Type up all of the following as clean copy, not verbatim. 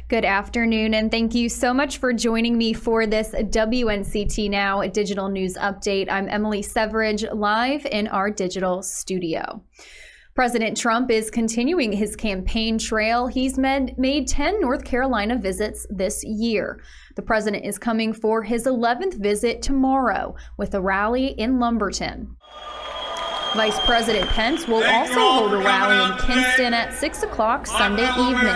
Good afternoon, and thank you so much for joining me for this WNCT Now digital news update. I'm Emily Severidge, live in our digital studio. President Trump is continuing his campaign trail. He's made 10 North Carolina visits this year. The president is coming for his 11th visit tomorrow with a rally in Lumberton. Vice President Pence will also hold a rally in Kinston at 6 o'clock Sunday evening.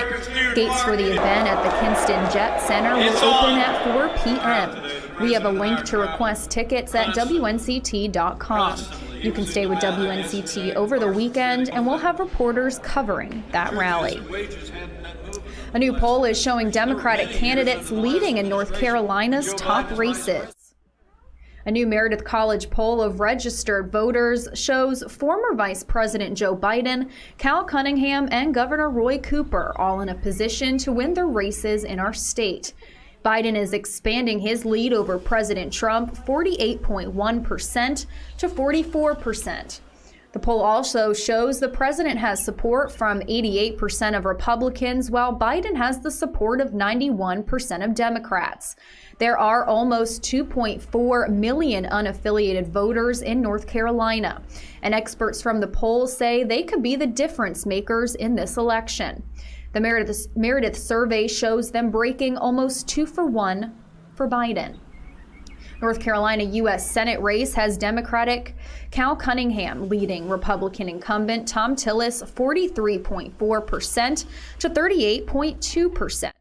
Gates for the event at the Kinston Jet Center will open at 4 p.m. We have a link to request tickets at WNCT.com. You can stay with WNCT over the weekend, and we'll have reporters covering that rally. A new poll is showing Democratic candidates leading in North Carolina's top races. A new Meredith College poll of registered voters shows former Vice President Joe Biden, Cal Cunningham, and Governor Roy Cooper all in a position to win their races in our state. Biden is expanding his lead over President Trump 48.1% to 44%. The poll also shows the president has support from 88% of Republicans, while Biden has the support of 91% of Democrats. There are almost 2.4 million unaffiliated voters in North Carolina, and experts from the poll say they could be the difference makers in this election. The Meredith survey shows them breaking almost 2-for-1 for Biden. North Carolina U.S. Senate race has Democratic Cal Cunningham leading Republican incumbent Tom Tillis 43.4% to 38.2%.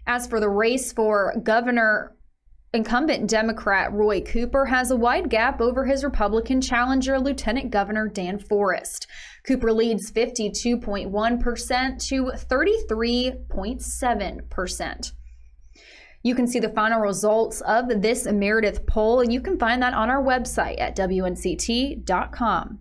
As for the race for governor, incumbent Democrat Roy Cooper has a wide gap over his Republican challenger, Lieutenant Governor Dan Forest. Cooper leads 52.1% to 33.7%. You can see the final results of this Meredith poll, and you can find that on our website at WNCT.com.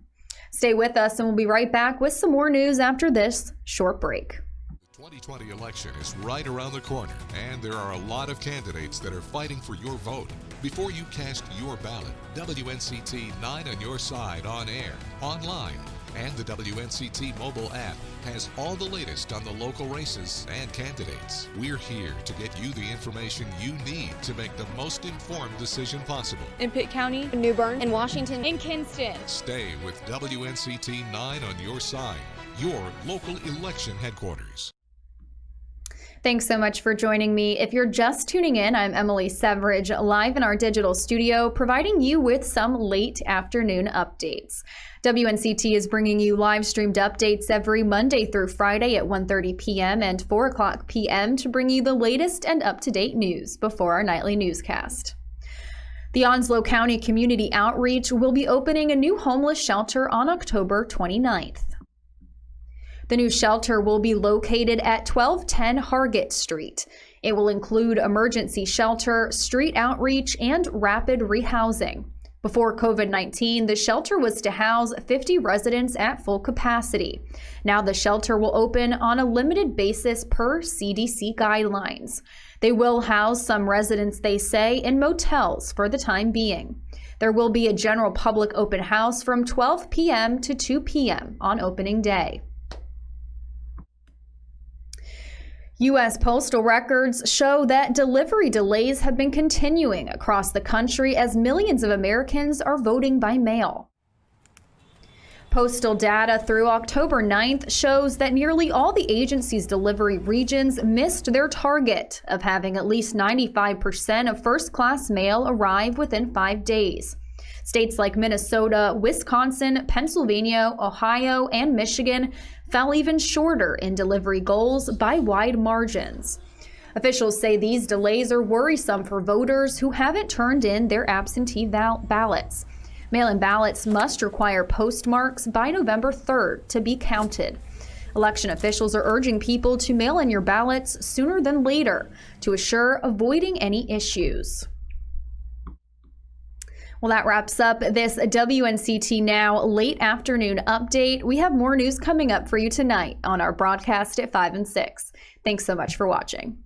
Stay with us, and we'll be right back with some more news after this short break. The 2020 election is right around the corner, and there are a lot of candidates that are fighting for your vote. Before you cast your ballot, WNCT 9 on your side on air, online, and the WNCT mobile app has all the latest on the local races and candidates. We're here to get you the information you need to make the most informed decision possible. In Pitt County, in New Bern, in Washington, in Kinston. Stay with WNCT 9 on your side, your local election headquarters. Thanks so much for joining me. If you're just tuning in, I'm Emily Severidge, live in our digital studio, providing you with some late afternoon updates. WNCT is bringing you live streamed updates every Monday through Friday at 1:30 p.m. and 4 o'clock p.m. to bring you the latest and up-to-date news before our nightly newscast. The Onslow County Community Outreach will be opening a new homeless shelter on October 29th. The new shelter will be located at 1210 Hargett Street. It will include emergency shelter, street outreach, and rapid rehousing. Before COVID-19, the shelter was to house 50 residents at full capacity. Now the shelter will open on a limited basis per CDC guidelines. They will house some residents, they say, in motels for the time being. There will be a general public open house from 12 p.m. to 2 p.m. on opening day. U.S. postal records show that delivery delays have been continuing across the country as millions of Americans are voting by mail. Postal data through October 9th shows that nearly all the agency's delivery regions missed their target of having at least 95% of first-class mail arrive within 5 days. States like Minnesota, Wisconsin, Pennsylvania, Ohio, and Michigan fell even shorter in delivery goals by wide margins. Officials say these delays are worrisome for voters who haven't turned in their absentee ballots. Mail-in ballots must require postmarks by November 3rd to be counted. Election officials are urging people to mail in your ballots sooner than later to assure avoiding any issues. Well, that wraps up this WNCT Now late afternoon update. We have more news coming up for you tonight on our broadcast at 5 and 6. Thanks so much for watching.